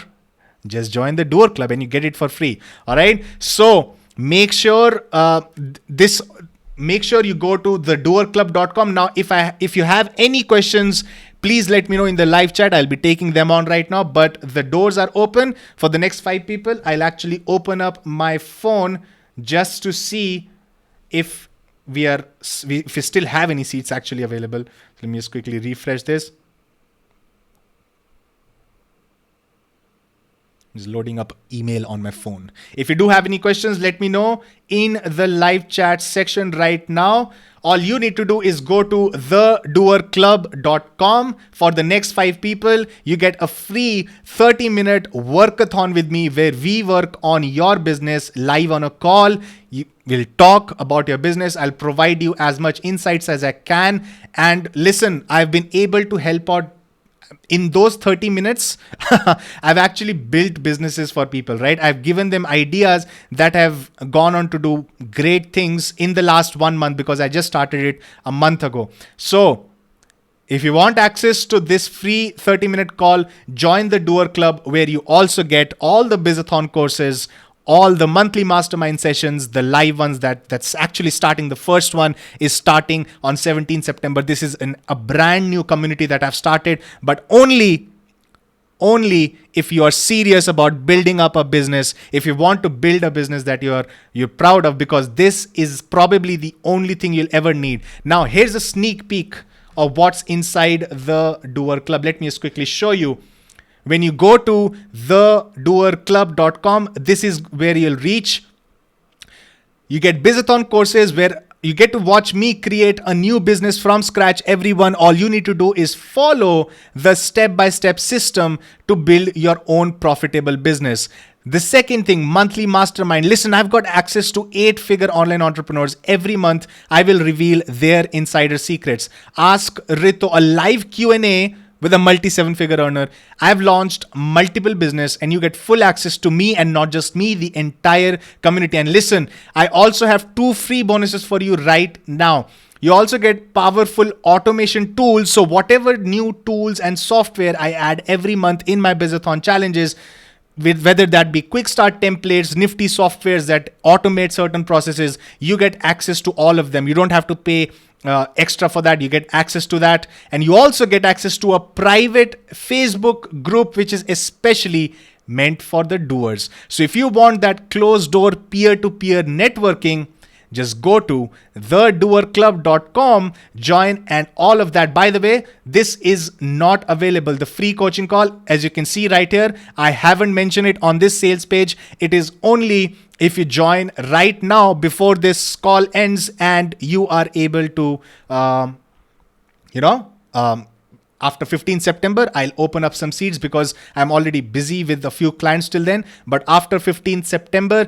S1: just join the Doer Club and you get it for free. All right. So make sure make sure you go to thedoerclub.com. Now, if you have any questions, please let me know in the live chat. I'll be taking them on right now, but the doors are open for the next 5 people. I'll actually open up my phone just to see if we still have any seats actually available. Let me just quickly refresh this. Is loading up email on my phone. If you do have any questions, let me know in the live chat section right now. All you need to do is go to thedoerclub.com. For the next 5 people, you get a free 30-minute workathon with me where we work on your business live on a call. We'll talk about your business. I'll provide you as much insights as I can. And listen, I've been able to help out. In those 30 minutes, I've actually built businesses for people, right? I've given them ideas that have gone on to do great things in the last 1 month, because I just started it a month ago. So if you want access to this free 30-minute call, join the Doer Club, where you also get all the Bizathon courses, all the monthly mastermind sessions, the live ones that's actually starting. The first one is starting on 17 September. This is a brand new community that I've started, but only if you are serious about building up a business, if you want to build a business that you're proud of, because this is probably the only thing you'll ever need. Now, here's a sneak peek of what's inside the Doer Club. Let me just quickly show you. When you go to thedoerclub.com, this is where you'll reach. You get Bizathon courses where you get to watch me create a new business from scratch. Everyone, all you need to do is follow the step-by-step system to build your own profitable business. The second thing, monthly mastermind. Listen, I've got access to 8-figure online entrepreneurs. Every month, I will reveal their insider secrets. Ask Rito a live Q&A with a multi 7-figure earner. I've launched multiple business and you get full access to me, and not just me, the entire community. And listen, I also have 2 free bonuses for you right now. You also get powerful automation tools. So whatever new tools and software I add every month in my Bizathon challenges, with whether that be quick start templates, nifty softwares that automate certain processes, you get access to all of them. You don't have to pay extra for that. You get access to that. And you also get access to a private Facebook group, which is especially meant for the doers. So if you want that closed door peer-to-peer networking, just go to thedoerclub.com, join, and all of that. By the way, this is not available. The free coaching call, as you can see right here, I haven't mentioned it on this sales page. It is only if you join right now before this call ends, and you are able to, after 15 September, I'll open up some seats because I'm already busy with a few clients till then. But after 15 September,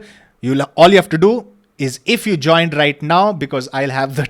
S1: all you have to do is, if you joined right now, because I'll have the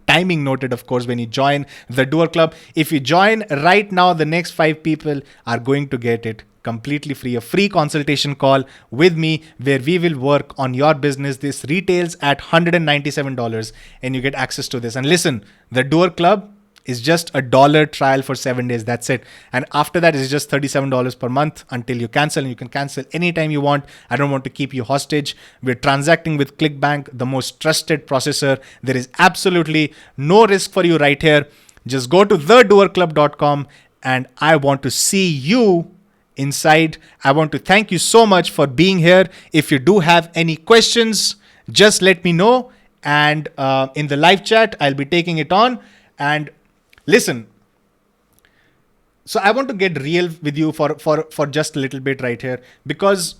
S1: timing noted, of course, when you join the Doer Club. If you join right now, the next 5 people are going to get it completely free, a free consultation call with me where we will work on your business. This retails at $197 and you get access to this. And listen, the Doer Club is just $1 trial for 7 days. That's it. And after that, it's just $37 per month until you cancel. And you can cancel anytime you want. I don't want to keep you hostage. We're transacting with ClickBank, the most trusted processor. There is absolutely no risk for you right here. Just go to thedoerclub.com and I want to see you inside. I want to thank you so much for being here. If you do have any questions, just let me know. And in the live chat, I'll be taking it on. And listen, so I want to get real with you for just a little bit right here, because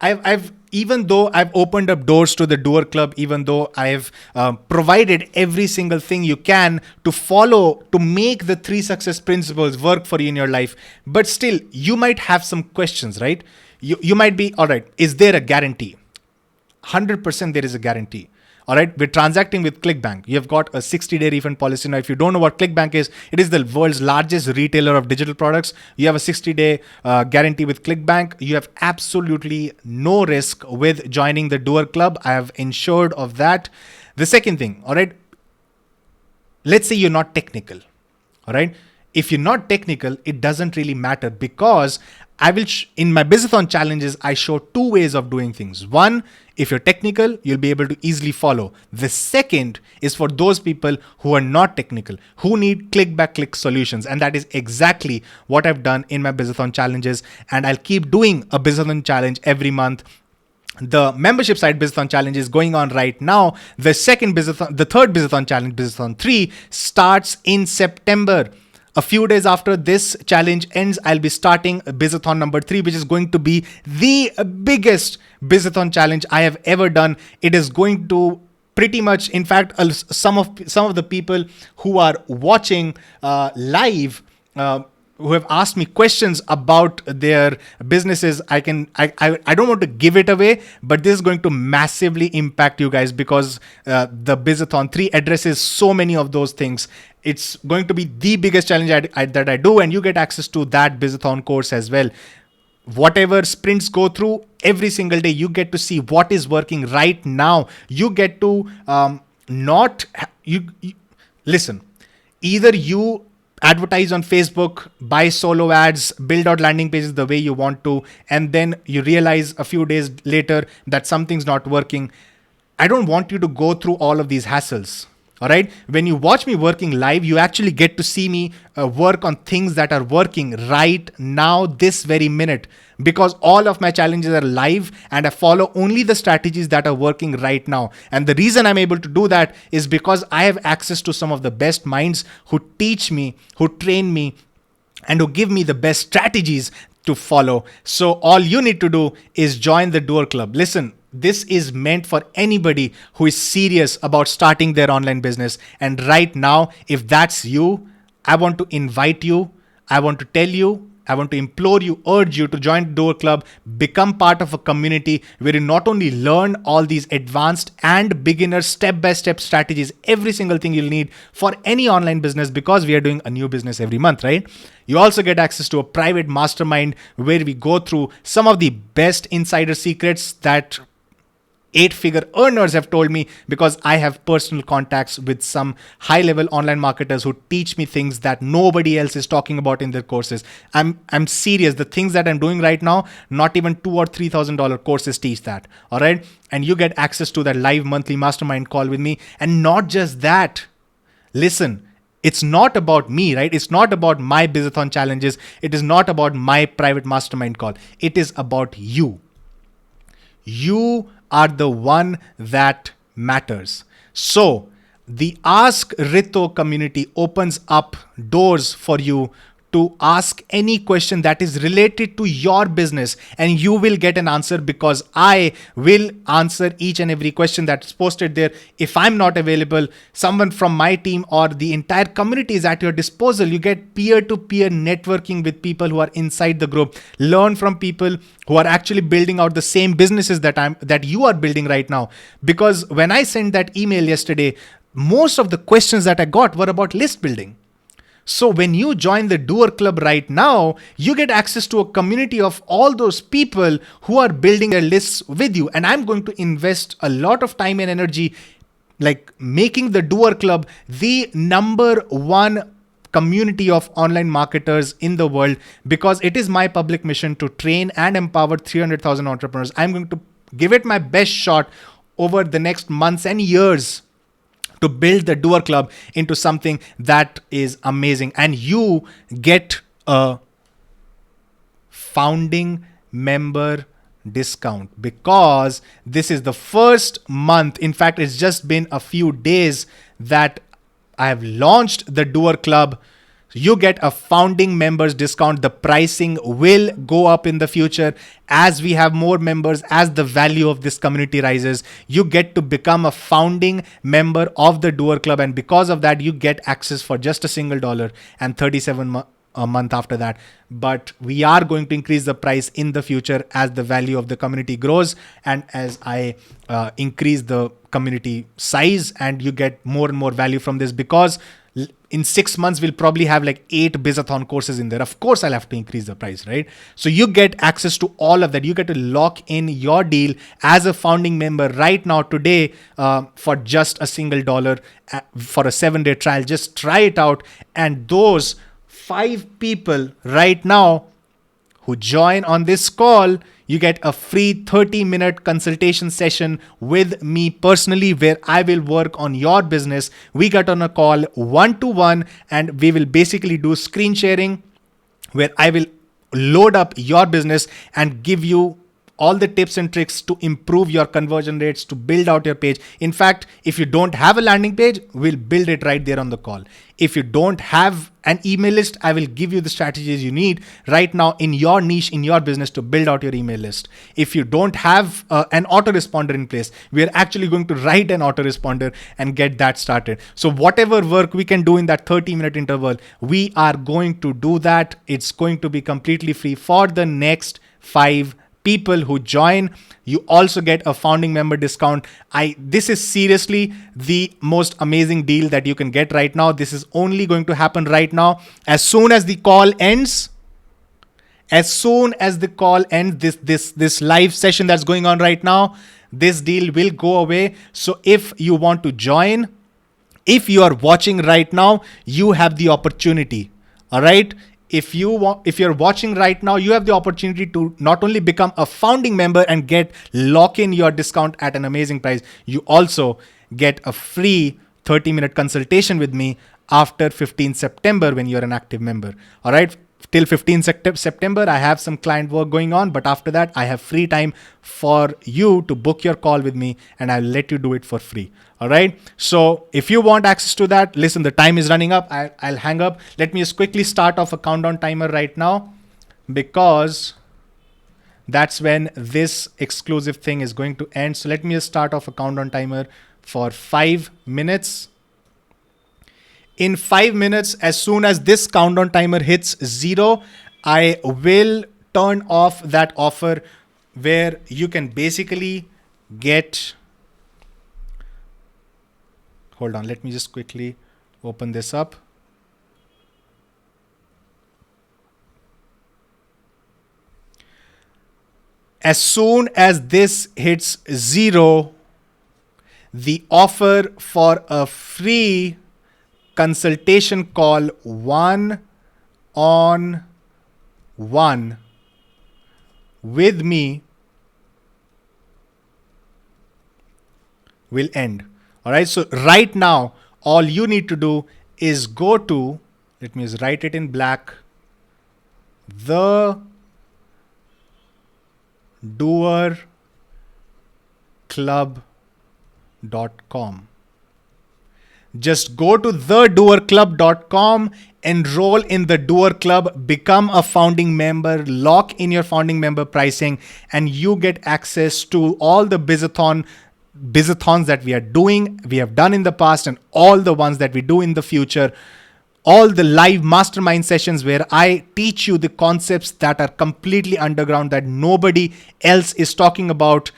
S1: I've even though I've opened up doors to the Doer Club, even though I've provided every single thing you can to follow to make the 3 success principles work for you in your life, but still you might have some questions, right? You might be, all right, is there a guarantee? 100% there is a guarantee. All right, we're transacting with ClickBank. You've got a 60-day refund policy. Now, if you don't know what ClickBank is, it is the world's largest retailer of digital products. You have a 60-day guarantee with ClickBank. You have absolutely no risk with joining the Doer Club. I have ensured of that. The second thing, all right, let's say you're not technical. All right, if you're not technical, it doesn't really matter, because I will, in my Bizathon challenges, I show 2 ways of doing things. One, if you're technical, you'll be able to easily follow. The second is for those people who are not technical, who need click-by-click solutions. And that is exactly what I've done in my Bizathon challenges. And I'll keep doing a Bizathon challenge every month. The membership side Bizathon challenge is going on right now. The third Bizathon challenge, Bizathon 3, starts in September. A few days after this challenge ends, I'll be starting Bizathon number 3, which is going to be the biggest Bizathon challenge I have ever done. It is going to pretty much, in fact, some of the people who are watching live, who have asked me questions about their businesses, I don't want to give it away, but this is going to massively impact you guys, because the Bizathon 3 addresses so many of those things. It's going to be the biggest challenge that I do, and you get access to that Bizathon course as well. Whatever sprints go through, every single day, you get to see what is working right now. You get to listen, either you advertise on Facebook, buy solo ads, build out landing pages the way you want to, and then you realize a few days later that something's not working. I don't want you to go through all of these hassles. All right. When you watch me working live, you actually get to see me work on things that are working right now, this very minute, because all of my challenges are live and I follow only the strategies that are working right now. And the reason I'm able to do that is because I have access to some of the best minds who teach me, who train me, and who give me the best strategies to follow. So all you need to do is join the Doer Club. Listen, this is meant for anybody who is serious about starting their online business. And right now, if that's you, I want to invite you. I want to tell you, I want to implore you, urge you to join the Door Club, become part of a community where you not only learn all these advanced and beginner step-by-step strategies, every single thing you'll need for any online business, because we are doing a new business every month, right? You also get access to a private mastermind where we go through some of the best insider secrets that 8-figure earners have told me, because I have personal contacts with some high-level online marketers who teach me things that nobody else is talking about in their courses. I'm serious. The things that I'm doing right now, not even $2,000 or $3,000 courses teach that. All right, and you get access to that live monthly mastermind call with me, and not just that. Listen. It's not about me, right? It's not about my Bizathon challenges. It is not about my private mastermind call. It is about you. You are the one that matters. So the Ask Rito community opens up doors for you to ask any question that is related to your business, and you will get an answer, because I will answer each and every question that's posted there. If I'm not available, someone from my team or the entire community is at your disposal. You get peer-to-peer networking with people who are inside the group. Learn from people who are actually building out the same businesses that you are building right now. Because when I sent that email yesterday, most of the questions that I got were about list building. So when you join the Doer Club right now, you get access to a community of all those people who are building their lists with you. And I'm going to invest a lot of time and energy, like making the Doer Club the #1 community of online marketers in the world, because it is my public mission to train and empower 300,000 entrepreneurs. I'm going to give it my best shot over the next months and years to build the Doer Club into something that is amazing. And you get a founding member discount, because this is the first month. In fact, it's just been a few days that I have launched the Doer Club. You get a founding members discount. The pricing will go up in the future as we have more members, as the value of this community rises. You get to become a founding member of the Doer Club, and because of that, you get access for just a single $1 and 37 a month after that. But we are going to increase the price in the future as the value of the community grows, and as I increase the community size, and you get more and more value from this, because in 6 months, we'll probably have like 8 Bizathon courses in there. Of course, I'll have to increase the price, right? So you get access to all of that. You get to lock in your deal as a founding member right now today for just a single $1 for a 7-day trial. Just try it out. And those 5 people right now who join on this call, you get a free 30-minute consultation session with me personally, where I will work on your business. We get on a call 1-to-1, and we will basically do screen sharing, where I will load up your business and give you all the tips and tricks to improve your conversion rates, to build out your page. In fact, if you don't have a landing page, we'll build it right there on the call. If you don't have an email list, I will give you the strategies you need right now in your niche, in your business, to build out your email list. If you don't have an autoresponder in place, we are actually going to write an autoresponder and get that started. So whatever work we can do in that 30-minute interval, we are going to do that. It's going to be completely free for the next 5 people who join. You also get a founding member discount. This is seriously the most amazing deal that you can get right now. This is only going to happen right now. As soon as the call ends, this live session that's going on right now, this deal will go away. So if you want to join, if you are watching right now, you have the opportunity. All right. If you're watching right now, you have the opportunity to not only become a founding member and lock in your discount at an amazing price, you also get a free 30-minute consultation with me after 15 September when you're an active member. All right. Till 15 September, I have some client work going on, but after that, I have free time for you to book your call with me, and I'll let you do it for free. All right. So if you want access to that, listen, the time is running up. I'll hang up. Let me just quickly start off a countdown timer right now, because that's when this exclusive thing is going to end. So let me just start off a countdown timer for 5 minutes. In 5 minutes, as soon as this countdown timer hits 0, I will turn off that offer where you can basically get, hold on, let me just quickly open this up. As soon as this hits 0, the offer for a free consultation call 1-on-1 with me will end. All right. So right now, all you need to do is go to, let me just write it in black, thedoerclub.com. Just go to thedoerclub.com, enroll in the Doer Club, become a founding member, lock in your founding member pricing, and you get access to all the Bizathons that we have done in the past, and all the ones that we do in the future. All the live mastermind sessions where I teach you the concepts that are completely underground that nobody else is talking about.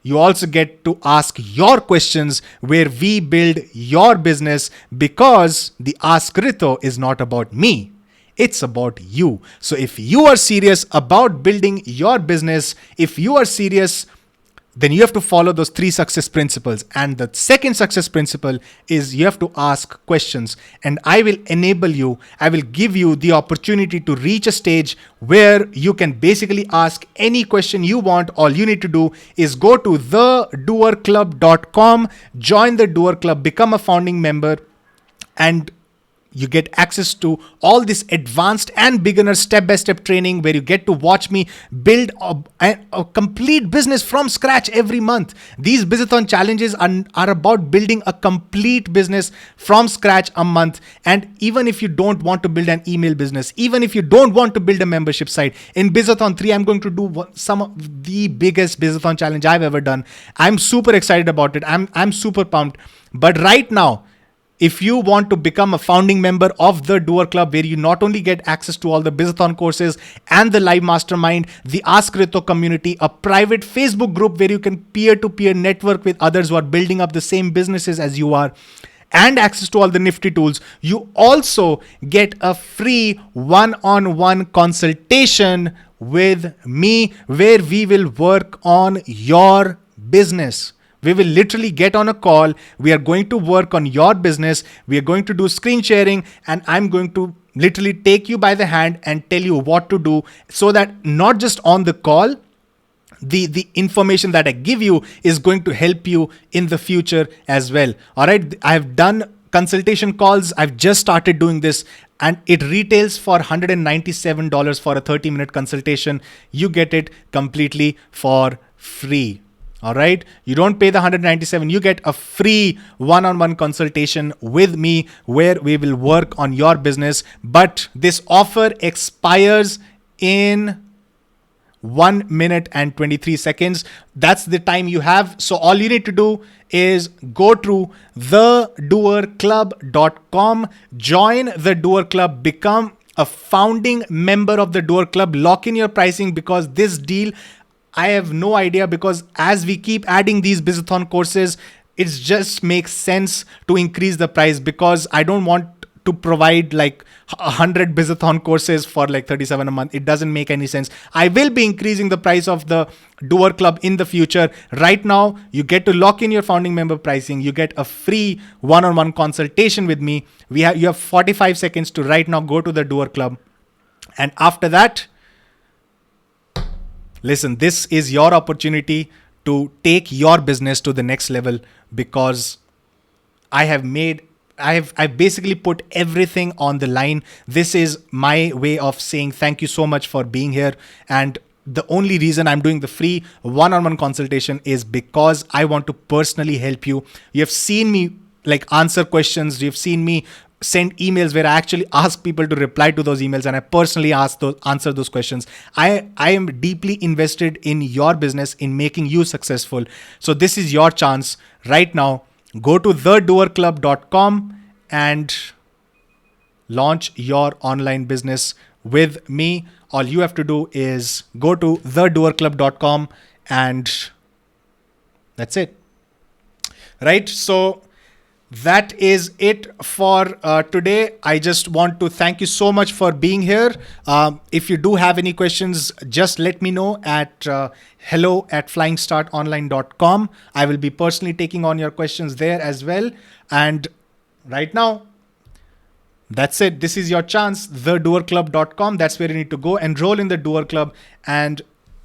S1: You also get to ask your questions where we build your business, because the Ask Rito is not about me. It's about you. So if you are serious about building your business, if you are serious, then you have to follow those 3 success principles. And the second success principle is you have to ask questions. And I will enable you, I will give you the opportunity to reach a stage where you can basically ask any question you want. All you need to do is go to thedoerclub.com, join the Doer Club, become a founding member, and you get access to all this advanced and beginner step-by-step training where you get to watch me build a complete business from scratch every month. These Bizathon challenges are about building a complete business from scratch a month. And even if you don't want to build an email business, even if you don't want to build a membership site, in Bizathon 3, I'm going to do some of the biggest Bizathon challenge I've ever done. I'm super excited about it. I'm super pumped. But right now, if you want to become a founding member of the Doer Club, where you not only get access to all the Bizathon courses and the live mastermind, the Ask Rito community, a private Facebook group where you can peer-to-peer network with others who are building up the same businesses as you are, and access to all the nifty tools, you also get a free one-on-one consultation with me where we will work on your business. We will literally get on a call. We are going to work on your business. We are going to do screen sharing, and I'm going to literally take you by the hand and tell you what to do, so that not just on the call, the information that I give you is going to help you in the future as well. All right. I've done consultation calls. I've just started doing this, and it retails for $197 for a 30-minute consultation. You get it completely for free. All right. You don't pay the $197. You get a free one-on-one consultation with me where we will work on your business. But this offer expires in 1 minute and 23 seconds. That's the time you have. So all you need to do is go to thedoerclub.com, join the Doer Club, become a founding member of the Doer Club, lock in your pricing, because this deal, I have no idea, because as we keep adding these Bizathon courses, it just makes sense to increase the price, because I don't want to provide like 100 Bizathon courses for like $37 a month. It doesn't make any sense. I will be increasing the price of the Doer Club in the future. Right now, you get to lock in your founding member pricing. You get a free one-on-one consultation with me. You have 45 seconds to right now go to the Doer Club. And after that, listen, this is your opportunity to take your business to the next level, because I've basically put everything on the line. This is my way of saying thank you so much for being here. And the only reason I'm doing the free one-on-one consultation is because I want to personally help you. You have seen me like answer questions. You've seen me send emails where I actually ask people to reply to those emails, and I personally answer those questions. I am deeply invested in your business, in making you successful. So this is your chance right now. Go to thedoerclub.com and launch your online business with me, all you have to do is go to thedoerclub.com and that's it. Right? So that is it for today. I just want to thank you so much for being here. If you do have any questions, just let me know at hello@flying-start-online.com. I will be personally taking on your questions there as well. And right now, that's it. This is your chance. Thedoerclub.com. That's where you need to go. Enroll in the Doer Club and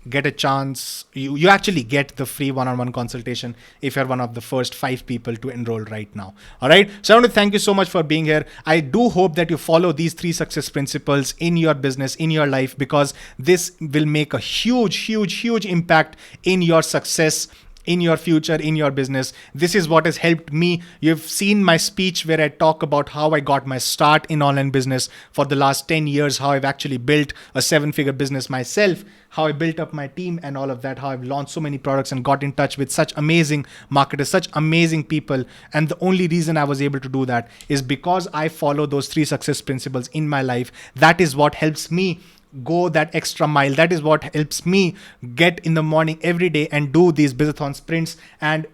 S1: get a chance. You actually get the free one-on-one consultation if you're one of the first 5 people to enroll right now. All right. So I want to thank you so much for being here. I do hope that you follow these 3 success principles in your business, in your life, because this will make a huge impact in your success, in your future, in your business. This is what has helped me. You've seen my speech where I talk about how I got my start in online business for the last 10 years, how I've actually built a 7-figure business myself, how I built up my team and all of that, how I've launched so many products and got in touch with such amazing marketers, such amazing people. And the only reason I was able to do that is because I follow those 3 success principles in my life. That is what helps me go that extra mile. That is what helps me get in the morning every day and do these Business-a-thon sprints. And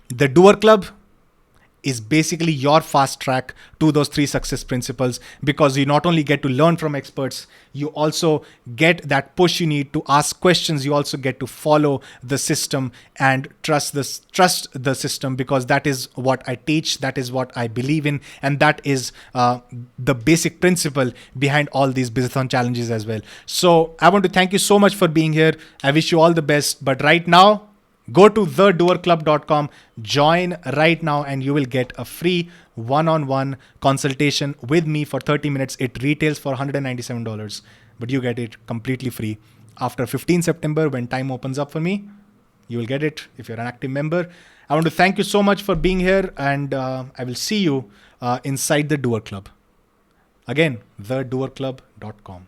S1: the Doer Club is basically your fast track to those 3 success principles, because you not only get to learn from experts, you also get that push you need to ask questions. You also get to follow the system and trust the system, because that is what I teach, that is what I believe in, and that is the basic principle behind all these Business-a-thon challenges as well. So I want to thank you so much for being here. I wish you all the best. But right now, go to thedoerclub.com, join right now, and you will get a free one-on-one consultation with me for 30 minutes. It retails for $197, but you get it completely free. After 15 September, when time opens up for me, you will get it if you're an active member. I want to thank you so much for being here, and I will see you inside the Doer Club. Again, thedoerclub.com.